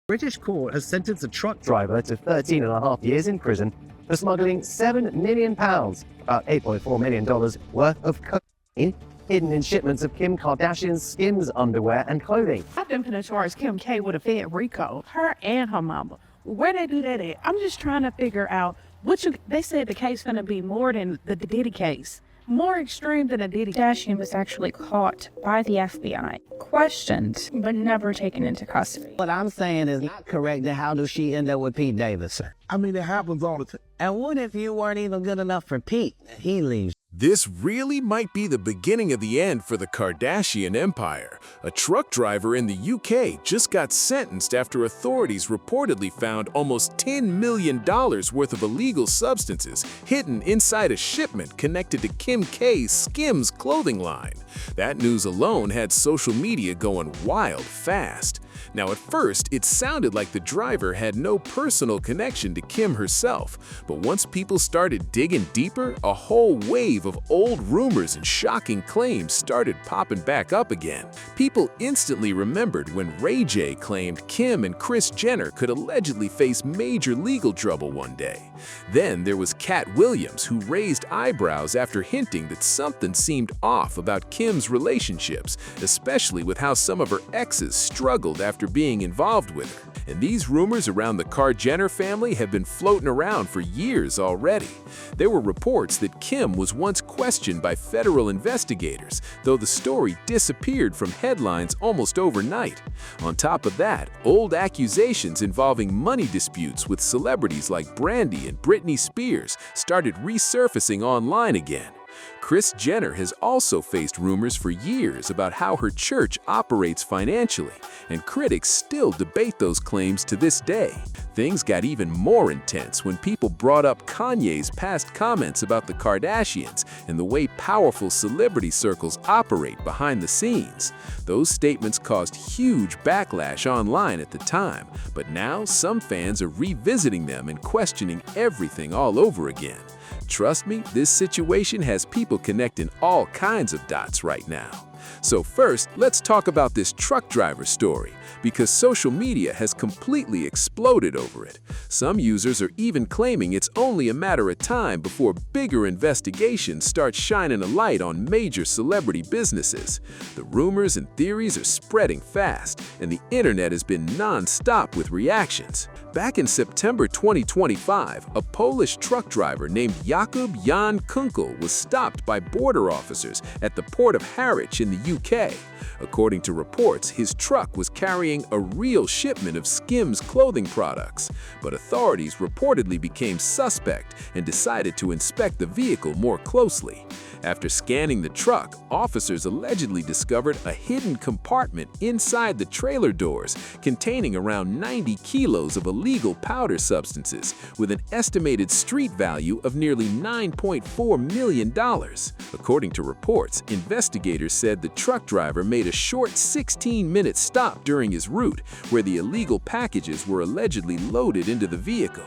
British court has sentenced a truck driver to 13.5 years in prison for smuggling £7 million, about $8.4 million worth of cocaine, hidden in shipments of Kim Kardashian's Skims underwear and clothing. I've been gonna charge Kim K with a Fed RICO, her and her mama. Where they do that at? I'm just trying to figure out they said the case gonna be more than the Diddy case. More extreme than a Diddy. Kardashian was actually caught by the FBI, questioned, but never taken into custody. What I'm saying is not correct. Then how does she end up with Pete Davidson? I mean, it happens all the time. And what if you weren't even good enough for Pete? He leaves. This really might be the beginning of the end for the Kardashian empire. A truck driver in the UK just got sentenced after authorities reportedly found almost $10 million worth of illegal substances hidden inside a shipment connected to Kim K's Skims clothing line. That news alone had social media going wild fast. Now, at first, it sounded like the driver had no personal connection to Kim herself, but once people started digging deeper, a whole wave of old rumors and shocking claims started popping back up again. People instantly remembered when Ray J claimed Kim and Kris Jenner could allegedly face major legal trouble one day. Then there was Katt Williams, who raised eyebrows after hinting that something seemed off about Kim's relationships, especially with how some of her exes struggled after being involved with her. And these rumors around the Kar-Jenner family have been floating around for years already. There were reports that Kim was once questioned by federal investigators, though the story disappeared from headlines almost overnight. On top of that, old accusations involving money disputes with celebrities like Brandy and Britney Spears started resurfacing online again. Kris Jenner has also faced rumors for years about how her church operates financially, and critics still debate those claims to this day. Things got even more intense when people brought up Kanye's past comments about the Kardashians and the way powerful celebrity circles operate behind the scenes. Those statements caused huge backlash online at the time, but now some fans are revisiting them and questioning everything all over again. Trust me, this situation has people connecting all kinds of dots right now. So first, let's talk about this truck driver story, because social media has completely exploded over it. Some users are even claiming it's only a matter of time before bigger investigations start shining a light on major celebrity businesses. The rumors and theories are spreading fast, and the internet has been non-stop with reactions. Back in September 2025, a Polish truck driver named Jakub Jan Kunkel was stopped by border officers at the port of Harwich in the UK. According to reports, his truck was carrying a real shipment of Skims clothing products, but authorities reportedly became suspect and decided to inspect the vehicle more closely. After scanning the truck, officers allegedly discovered a hidden compartment inside the trailer doors containing around 90 kilos of illegal powder substances with an estimated street value of nearly $9.4 million. According to reports, investigators said the truck driver made a short 16-minute stop during his route, where the illegal packages were allegedly loaded into the vehicle.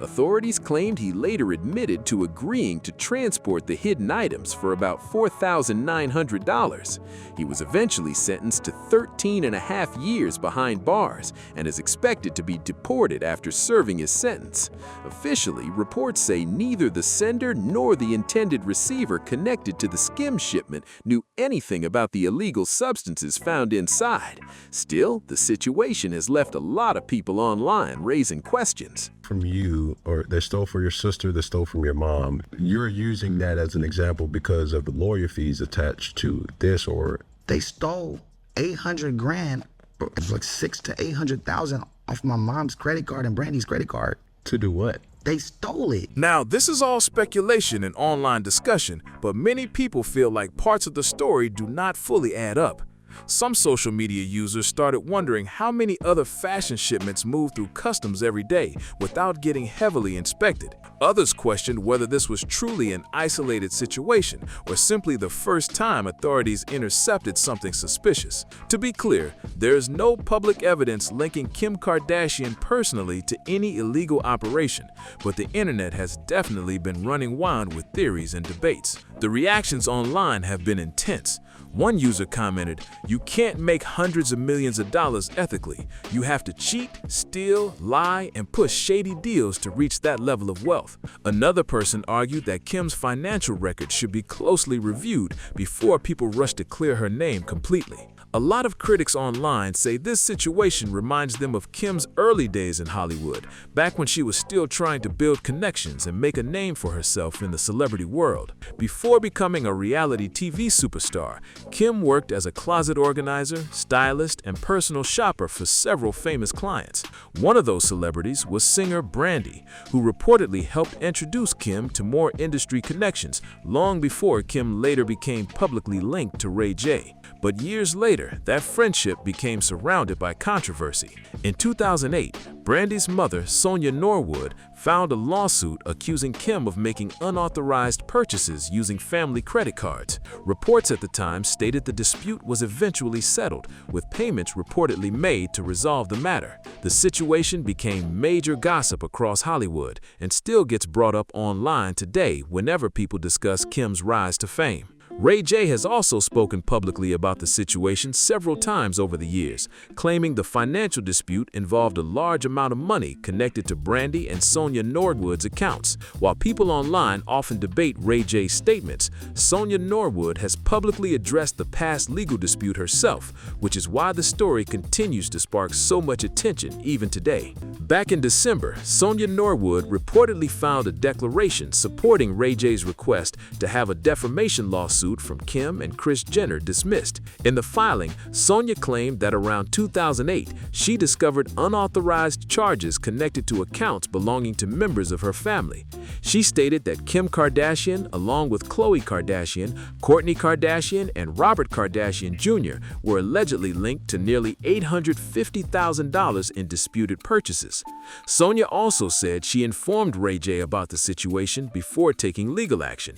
Authorities claimed he later admitted to agreeing to transport the hidden items for about $4,900. He was eventually sentenced to 13.5 years behind bars and is expected to be deported after serving his sentence. Officially, reports say neither the sender nor the intended receiver connected to the Skim shipment knew anything about the illegal substances found inside. Still, the situation has left a lot of people online raising questions. From you, or they stole from your sister, they stole from your mom. You're using that as an example because of the lawyer fees attached to this, or they stole 800 grand, like 600,000 to 800,000 off my mom's credit card and Brandy's credit card. to do what? They stole it. Now, this is all speculation and online discussion, but many people feel like parts of the story do not fully add up. Some social media users started wondering how many other fashion shipments move through customs every day without getting heavily inspected. Others questioned whether this was truly an isolated situation or simply the first time authorities intercepted something suspicious. To be clear, there is no public evidence linking Kim Kardashian personally to any illegal operation, but the internet has definitely been running wild with theories and debates. The reactions online have been intense. One user commented, "You can't make hundreds of millions of dollars ethically. You have to cheat, steal, lie, and push shady deals to reach that level of wealth." Another person argued that Kim's financial record should be closely reviewed before people rush to clear her name completely. A lot of critics online say this situation reminds them of Kim's early days in Hollywood, back when she was still trying to build connections and make a name for herself in the celebrity world. Before becoming a reality TV superstar, Kim worked as a closet organizer, stylist, and personal shopper for several famous clients. One of those celebrities was singer Brandy, who reportedly helped introduce Kim to more industry connections long before Kim later became publicly linked to Ray J. But years later, that friendship became surrounded by controversy. In 2008, Brandy's mother, Sonia Norwood, filed a lawsuit accusing Kim of making unauthorized purchases using family credit cards. Reports at the time stated the dispute was eventually settled, with payments reportedly made to resolve the matter. The situation became major gossip across Hollywood and still gets brought up online today whenever people discuss Kim's rise to fame. Ray J has also spoken publicly about the situation several times over the years, claiming the financial dispute involved a large amount of money connected to Brandy and Sonia Norwood's accounts. While people online often debate Ray J's statements, Sonia Norwood has publicly addressed the past legal dispute herself, which is why the story continues to spark so much attention even today. Back in December, Sonia Norwood reportedly filed a declaration supporting Ray J's request to have a defamation lawsuit from Kim and Kris Jenner dismissed. In the filing, Sonia claimed that around 2008, she discovered unauthorized charges connected to accounts belonging to members of her family. She stated that Kim Kardashian, along with Khloe Kardashian, Kourtney Kardashian, and Robert Kardashian Jr., were allegedly linked to nearly $850,000 in disputed purchases. Sonia also said she informed Ray J about the situation before taking legal action.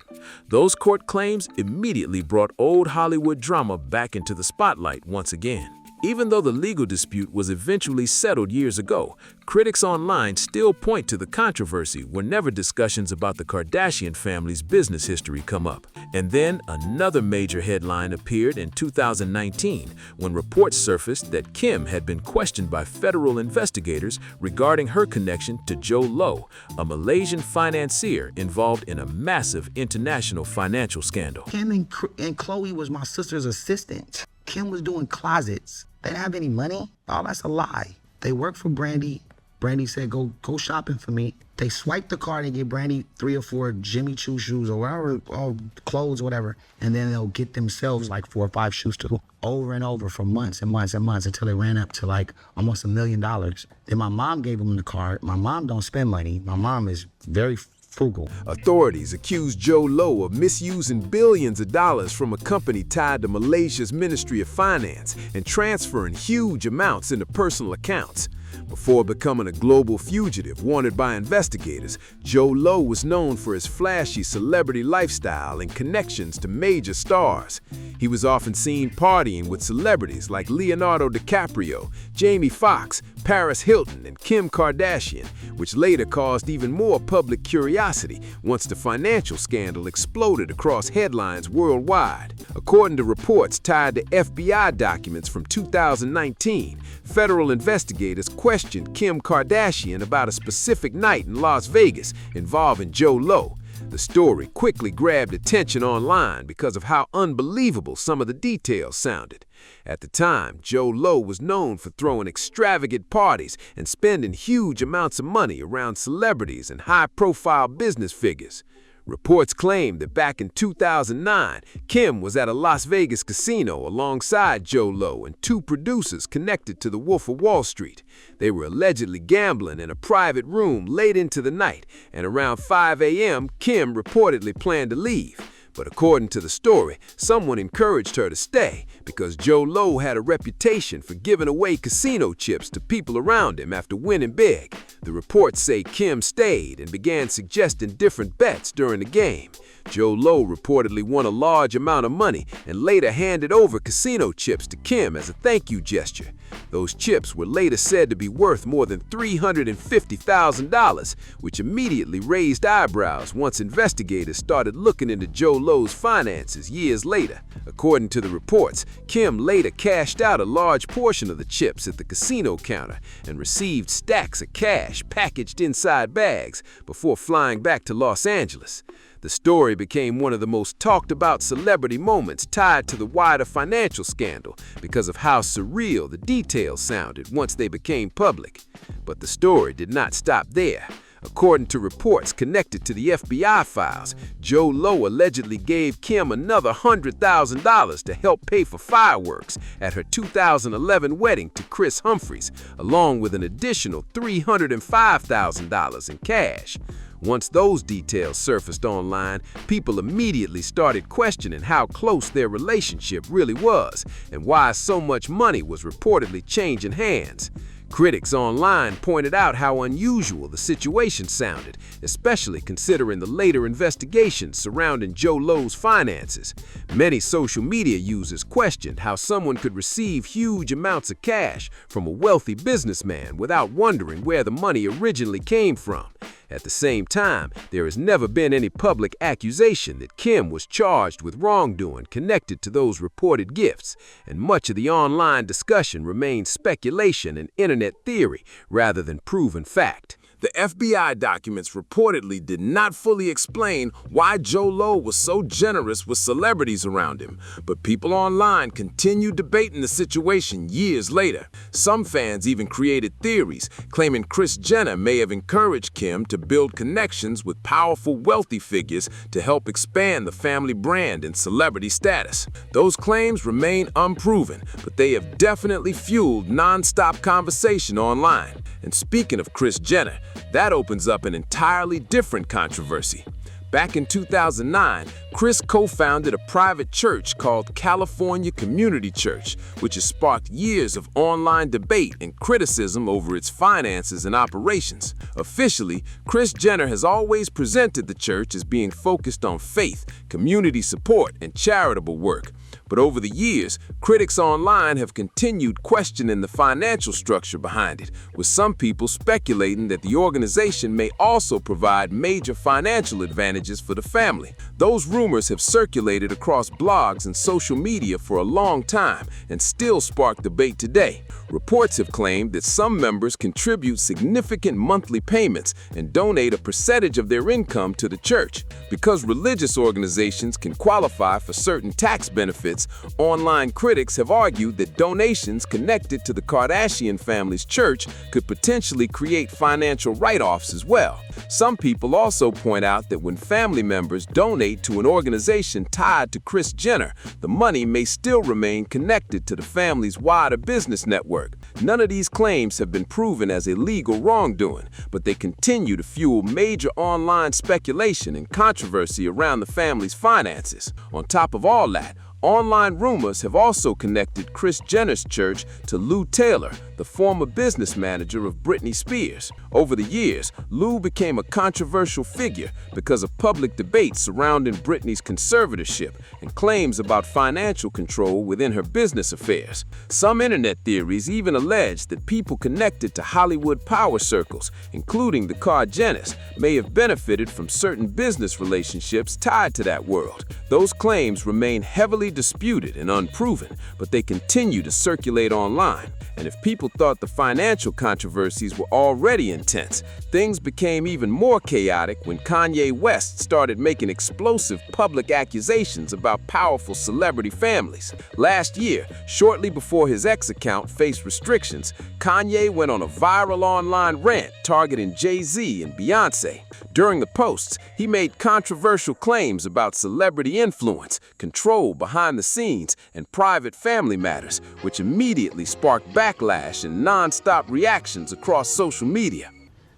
Those court claims immediately brought old Hollywood drama back into the spotlight once again. Even though the legal dispute was eventually settled years ago, critics online still point to the controversy whenever discussions about the Kardashian family's business history come up. And then another major headline appeared in 2019 when reports surfaced that Kim had been questioned by federal investigators regarding her connection to Joe Low, a Malaysian financier involved in a massive international financial scandal. Kim and Khloe was my sister's assistant. Kim was doing closets. They didn't have any money. Oh, that's a lie. They worked for Brandy. Brandy said, go shopping for me. They swiped the card and get Brandy 3 or 4 Jimmy Choo shoes or whatever, or clothes, whatever. And then they'll get themselves like 4 or 5 shoes too, over and over for months and months and months until they ran up to like almost $1 million. Then my mom gave them the card. My mom don't spend money. My mom is very frugal. Authorities accused Joe Low of misusing billions of dollars from a company tied to Malaysia's Ministry of Finance and transferring huge amounts into personal accounts. Before becoming a global fugitive wanted by investigators, Joe Low was known for his flashy celebrity lifestyle and connections to major stars. He was often seen partying with celebrities like Leonardo DiCaprio, Jamie Foxx, Paris Hilton, and Kim Kardashian, which later caused even more public curiosity once the financial scandal exploded across headlines worldwide. According to reports tied to FBI documents from 2019, federal investigators questioned Kim Kardashian about a specific night in Las Vegas involving Joe Low. The story quickly grabbed attention online because of how unbelievable some of the details sounded. At the time, Joe Low was known for throwing extravagant parties and spending huge amounts of money around celebrities and high-profile business figures. Reports claim that back in 2009, Kim was at a Las Vegas casino alongside Joe Low and 2 producers connected to the Wolf of Wall Street. They were allegedly gambling in a private room late into the night, and around 5 a.m., Kim reportedly planned to leave. But according to the story, someone encouraged her to stay because Joe Low had a reputation for giving away casino chips to people around him after winning big. The reports say Kim stayed and began suggesting different bets during the game. Joe Low reportedly won a large amount of money and later handed over casino chips to Kim as a thank you gesture. Those chips were later said to be worth more than $350,000, which immediately raised eyebrows once investigators started looking into Joe Lowe's finances years later. According to the reports, Kim later cashed out a large portion of the chips at the casino counter and received stacks of cash packaged inside bags before flying back to Los Angeles. The story became one of the most talked about celebrity moments tied to the wider financial scandal because of how surreal the details sounded once they became public. But the story did not stop there. According to reports connected to the FBI files, Joe Lowe allegedly gave Kim another $100,000 to help pay for fireworks at her 2011 wedding to Kris Humphries, along with an additional $305,000 in cash. Once those details surfaced online, people immediately started questioning how close their relationship really was and why so much money was reportedly changing hands. Critics online pointed out how unusual the situation sounded, especially considering the later investigations surrounding Joe Lowe's finances. Many social media users questioned how someone could receive huge amounts of cash from a wealthy businessman without wondering where the money originally came from. At the same time, there has never been any public accusation that Kim was charged with wrongdoing connected to those reported gifts, and much of the online discussion remains speculation and internet theory rather than proven fact. The FBI documents reportedly did not fully explain why Joe Lowe was so generous with celebrities around him, but people online continued debating the situation years later. Some fans even created theories, claiming Kris Jenner may have encouraged Kim to build connections with powerful, wealthy figures to help expand the family brand and celebrity status. Those claims remain unproven, but they have definitely fueled non-stop conversation online. And speaking of Kris Jenner, that opens up an entirely different controversy. Back in 2009, Kris co-founded a private church called California Community Church, which has sparked years of online debate and criticism over its finances and operations. Officially, Kris Jenner has always presented the church as being focused on faith, community support, and charitable work. But over the years, critics online have continued questioning the financial structure behind it, with some people speculating that the organization may also provide major financial advantages for the family. Those rumors have circulated across blogs and social media for a long time and still spark debate today. Reports have claimed that some members contribute significant monthly payments and donate a percentage of their income to the church. Because religious organizations can qualify for certain tax benefits, online critics have argued that donations connected to the Kardashian family's church could potentially create financial write-offs as well. Some people also point out that when family members donate to an organization tied to Kris Jenner, the money may still remain connected to the family's wider business network. None of these claims have been proven as illegal wrongdoing, but they continue to fuel major online speculation and controversy around the family's finances. On top of all that, online rumors have also connected Kris Jenner's church to Lou Taylor, the former business manager of Britney Spears. Over the years, Lou became a controversial figure because of public debates surrounding Britney's conservatorship and claims about financial control within her business affairs. Some internet theories even allege that people connected to Hollywood power circles, including the Kardashians, may have benefited from certain business relationships tied to that world. Those claims remain heavily disputed and unproven, but they continue to circulate online. And if people thought the financial controversies were already intense, things became even more chaotic when Kanye West started making explosive public accusations about powerful celebrity families. Last year, shortly before his X account faced restrictions, Kanye went on a viral online rant targeting Jay-Z and Beyonce. During the posts, he made controversial claims about celebrity influence, control behind the scenes, and private family matters, which immediately sparked backlash and non-stop reactions across social media.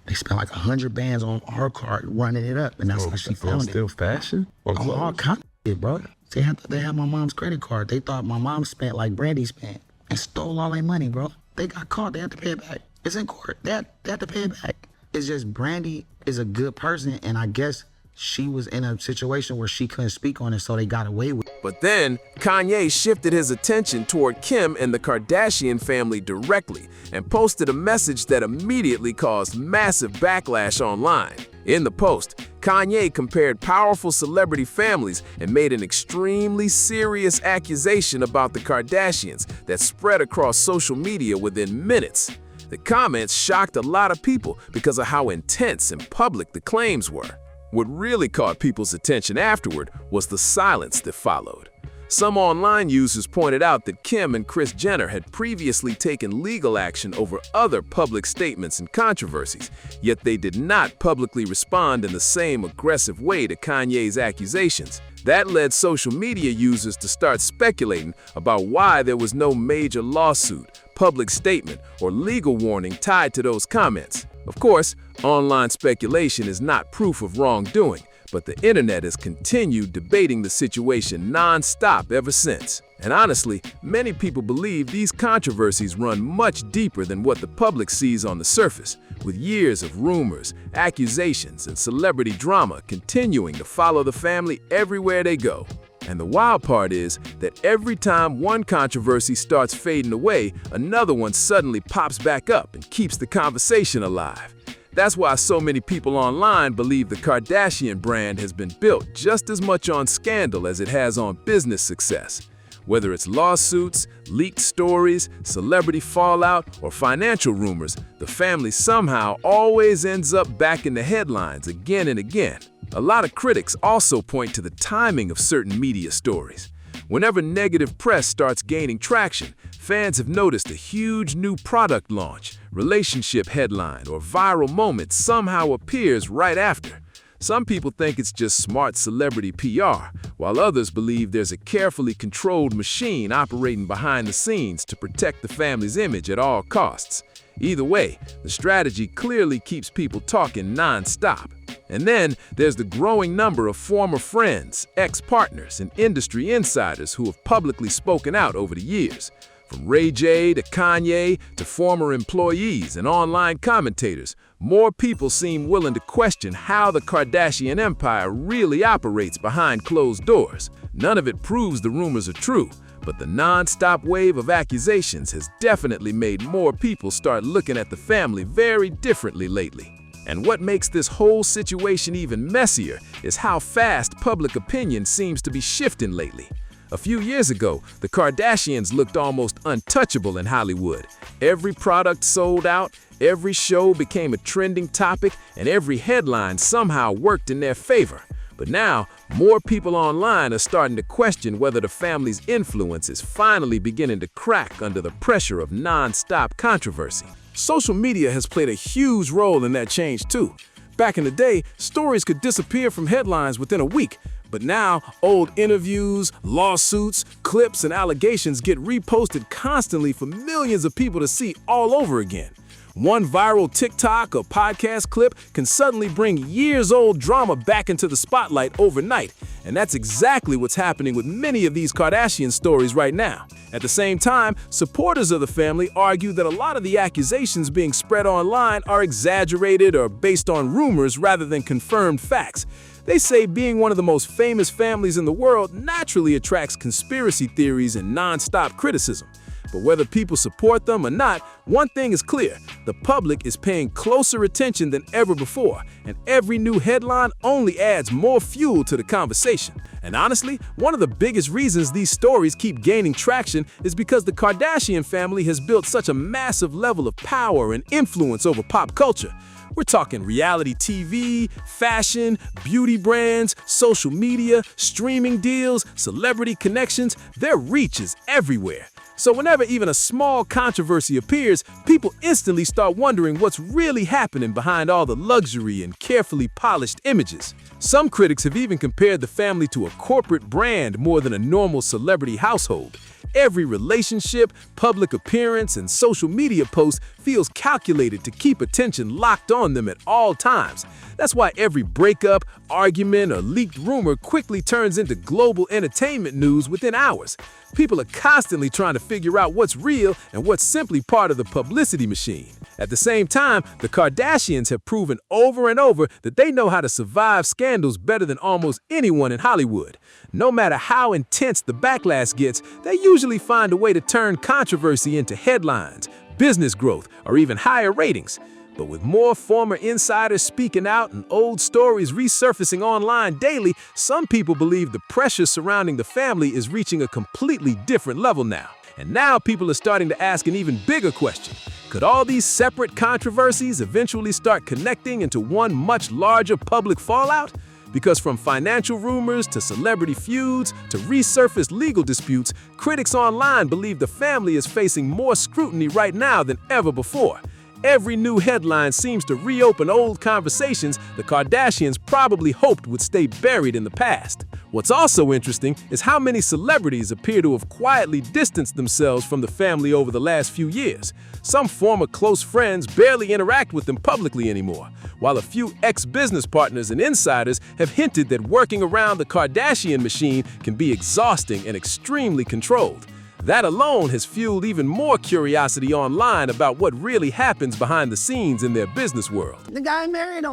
They spent like 100 bands on her card running it up, and that's how she found it. Still fashion? On all kinds of shit, bro. They had my mom's credit card. They thought my mom spent like Brandy spent and stole all their money, bro. They got caught. They had to pay it back. It's in court. They had to pay it back. It's just Brandy is a good person, and I guess she was in a situation where she couldn't speak on it, so they got away with it. But then, Kanye shifted his attention toward Kim and the Kardashian family directly and posted a message that immediately caused massive backlash online. In the post, Kanye compared powerful celebrity families and made an extremely serious accusation about the Kardashians that spread across social media within minutes. The comments shocked a lot of people because of how intense and public the claims were. What really caught people's attention afterward was the silence that followed. Some online users pointed out that Kim and Kris Jenner had previously taken legal action over other public statements and controversies, yet they did not publicly respond in the same aggressive way to Kanye's accusations. That led social media users to start speculating about why there was no major lawsuit, public statement, or legal warning tied to those comments. Of course, online speculation is not proof of wrongdoing, but the internet has continued debating the situation non-stop ever since. And honestly, many people believe these controversies run much deeper than what the public sees on the surface, with years of rumors, accusations, and celebrity drama continuing to follow the family everywhere they go. And the wild part is that every time one controversy starts fading away, another one suddenly pops back up and keeps the conversation alive. That's why so many people online believe the Kardashian brand has been built just as much on scandal as it has on business success. Whether it's lawsuits, leaked stories, celebrity fallout, or financial rumors, the family somehow always ends up back in the headlines again and again. A lot of critics also point to the timing of certain media stories. Whenever negative press starts gaining traction, fans have noticed a huge new product launch, relationship headline, or viral moment somehow appears right after. Some people think it's just smart celebrity PR, while others believe there's a carefully controlled machine operating behind the scenes to protect the family's image at all costs. Either way, the strategy clearly keeps people talking non-stop. And then there's the growing number of former friends, ex-partners, and industry insiders who have publicly spoken out over the years. From Ray J to Kanye to former employees and online commentators, more people seem willing to question how the Kardashian empire really operates behind closed doors. None of it proves the rumors are true, but the non-stop wave of accusations has definitely made more people start looking at the family very differently lately. And what makes this whole situation even messier is how fast public opinion seems to be shifting lately. A few years ago, the Kardashians looked almost untouchable in Hollywood. Every product sold out, every show became a trending topic, and every headline somehow worked in their favor. But now, more people online are starting to question whether the family's influence is finally beginning to crack under the pressure of non-stop controversy. Social media has played a huge role in that change too. Back in the day, stories could disappear from headlines within a week. But now, old interviews, lawsuits, clips, and allegations get reposted constantly for millions of people to see all over again. One viral TikTok or podcast clip can suddenly bring years-old drama back into the spotlight overnight, and that's exactly what's happening with many of these Kardashian stories right now. At the same time, supporters of the family argue that a lot of the accusations being spread online are exaggerated or based on rumors rather than confirmed facts. They say being one of the most famous families in the world naturally attracts conspiracy theories and non-stop criticism. But whether people support them or not, one thing is clear: the public is paying closer attention than ever before, and every new headline only adds more fuel to the conversation. And honestly, one of the biggest reasons these stories keep gaining traction is because the Kardashian family has built such a massive level of power and influence over pop culture. We're talking reality TV, fashion, beauty brands, social media, streaming deals, celebrity connections. Their reach is everywhere. So whenever even a small controversy appears, people instantly start wondering what's really happening behind all the luxury and carefully polished images. Some critics have even compared the family to a corporate brand more than a normal celebrity household. Every relationship, public appearance, and social media post feels calculated to keep attention locked on them at all times. That's why every breakup, argument, or leaked rumor quickly turns into global entertainment news within hours. People are constantly trying to figure out what's real and what's simply part of the publicity machine. At the same time, the Kardashians have proven over and over that they know how to survive scandals better than almost anyone in Hollywood. No matter how intense the backlash gets, they usually find a way to turn controversy into headlines, business growth, or even higher ratings. But with more former insiders speaking out and old stories resurfacing online daily, some people believe the pressure surrounding the family is reaching a completely different level now. And now people are starting to ask an even bigger question. Could all these separate controversies eventually start connecting into one much larger public fallout? Because from financial rumors to celebrity feuds to resurfaced legal disputes, critics online believe the family is facing more scrutiny right now than ever before. Every new headline seems to reopen old conversations the Kardashians probably hoped would stay buried in the past. What's also interesting is how many celebrities appear to have quietly distanced themselves from the family over the last few years. Some former close friends barely interact with them publicly anymore, while a few ex-business partners and insiders have hinted that working around the Kardashian machine can be exhausting and extremely controlled. That alone has fueled even more curiosity online about what really happens behind the scenes in their business world. The guy married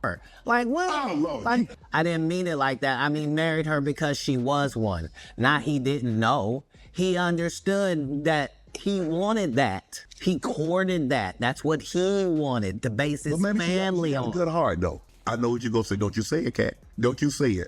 her. Like, what? Oh, Like, I didn't mean it like that. I mean, married her because she was one. Not he didn't know. He understood that he wanted that. He courted that. That's what he wanted, to base his family on. Good heart, though. I know what you're going to say. Don't you say it, Katt. Don't you say it.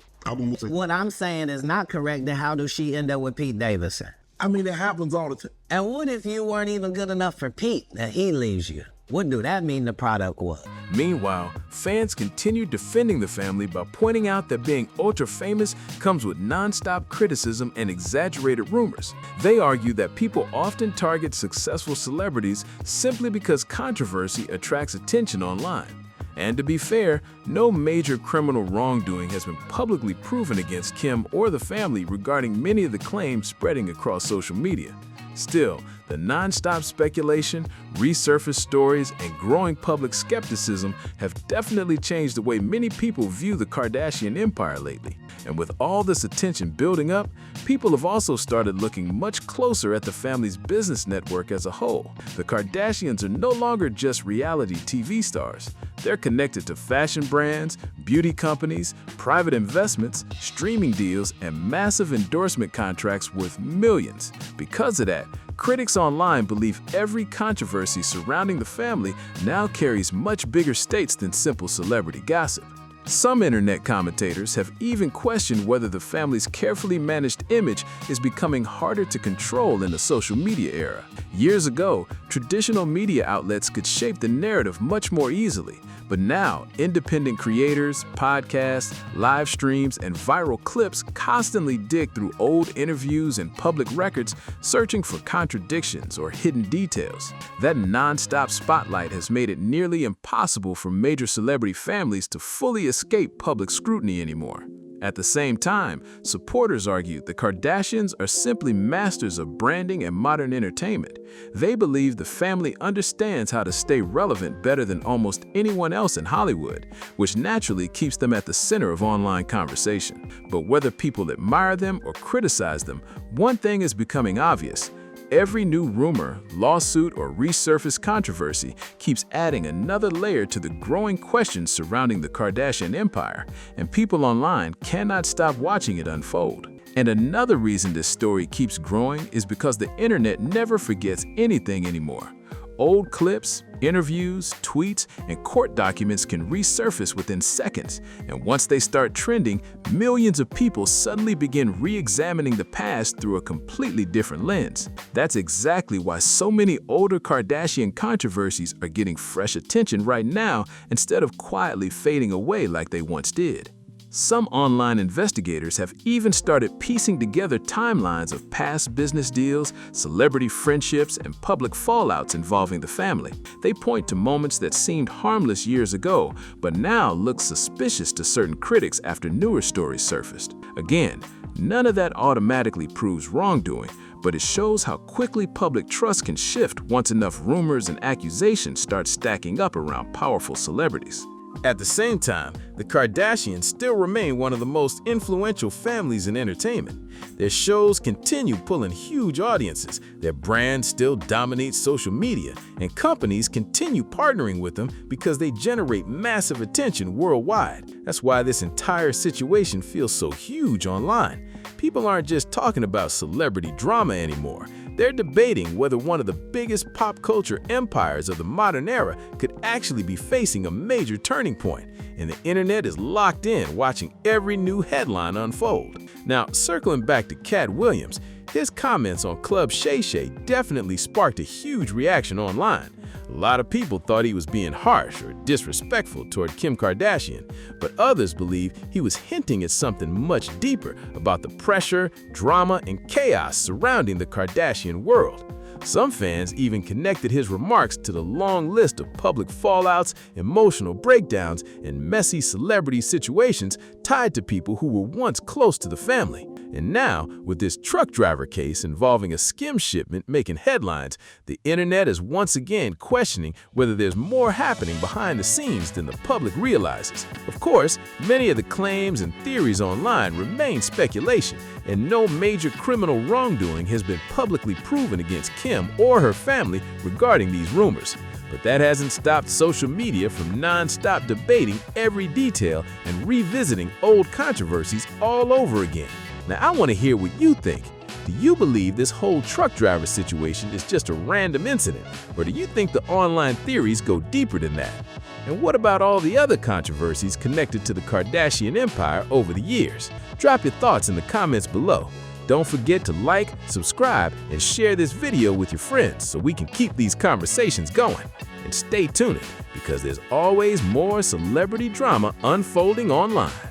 What I'm saying is not correct. Then how does she end up with Pete Davidson? I mean, it happens all the time. And what if you weren't even good enough for Pete, that he leaves you? What do that mean the product was? Meanwhile, fans continue defending the family by pointing out that being ultra-famous comes with non-stop criticism and exaggerated rumors. They argue that people often target successful celebrities simply because controversy attracts attention online. And to be fair, no major criminal wrongdoing has been publicly proven against Kim or the family regarding many of the claims spreading across social media. Still, the non-stop speculation, resurfaced stories, and growing public skepticism have definitely changed the way many people view the Kardashian empire lately. And with all this attention building up, people have also started looking much closer at the family's business network as a whole. The Kardashians are no longer just reality TV stars. They're connected to fashion brands, beauty companies, private investments, streaming deals, and massive endorsement contracts worth millions. Because of that, critics online believe every controversy surrounding the family now carries much bigger stakes than simple celebrity gossip. Some internet commentators have even questioned whether the family's carefully managed image is becoming harder to control in the social media era. Years ago, traditional media outlets could shape the narrative much more easily, but now independent creators, podcasts, live streams, and viral clips constantly dig through old interviews and public records searching for contradictions or hidden details. That non-stop spotlight has made it nearly impossible for major celebrity families to fully escape public scrutiny anymore. At the same time, supporters argue the Kardashians are simply masters of branding and modern entertainment. They believe the family understands how to stay relevant better than almost anyone else in Hollywood, which naturally keeps them at the center of online conversation. But whether people admire them or criticize them, one thing is becoming obvious. Every new rumor, lawsuit, or resurfaced controversy keeps adding another layer to the growing questions surrounding the Kardashian empire, and people online cannot stop watching it unfold. And another reason this story keeps growing is because the internet never forgets anything anymore. Old clips, interviews, tweets, and court documents can resurface within seconds, and once they start trending, millions of people suddenly begin re-examining the past through a completely different lens. That's exactly why so many older Kardashian controversies are getting fresh attention right now instead of quietly fading away like they once did. Some online investigators have even started piecing together timelines of past business deals, celebrity friendships, and public fallouts involving the family. They point to moments that seemed harmless years ago, but now look suspicious to certain critics after newer stories surfaced. Again, none of that automatically proves wrongdoing, but it shows how quickly public trust can shift once enough rumors and accusations start stacking up around powerful celebrities. At the same time, the Kardashians still remain one of the most influential families in entertainment. Their shows continue pulling huge audiences, their brand still dominates social media, and companies continue partnering with them because they generate massive attention worldwide. That's why this entire situation feels so huge online. People aren't just talking about celebrity drama anymore. They're debating whether one of the biggest pop culture empires of the modern era could actually be facing a major turning point, and the internet is locked in watching every new headline unfold. Now, circling back to Katt Williams, his comments on Club Shay Shay definitely sparked a huge reaction online. A lot of people thought he was being harsh or disrespectful toward Kim Kardashian, but others believe he was hinting at something much deeper about the pressure, drama, and chaos surrounding the Kardashian world. Some fans even connected his remarks to the long list of public fallouts, emotional breakdowns, and messy celebrity situations tied to people who were once close to the family. And now, with this truck driver case involving a skim shipment making headlines, the internet is once again questioning whether there's more happening behind the scenes than the public realizes. Of course, many of the claims and theories online remain speculation, and no major criminal wrongdoing has been publicly proven against Kim or her family regarding these rumors. But that hasn't stopped social media from non-stop debating every detail and revisiting old controversies all over again. Now, I want to hear what you think. Do you believe this whole truck driver situation is just a random incident, or do you think the online theories go deeper than that? And what about all the other controversies connected to the Kardashian empire over the years? Drop your thoughts in the comments below. Don't forget to like, subscribe, and share this video with your friends so we can keep these conversations going. And stay tuned, because there's always more celebrity drama unfolding online.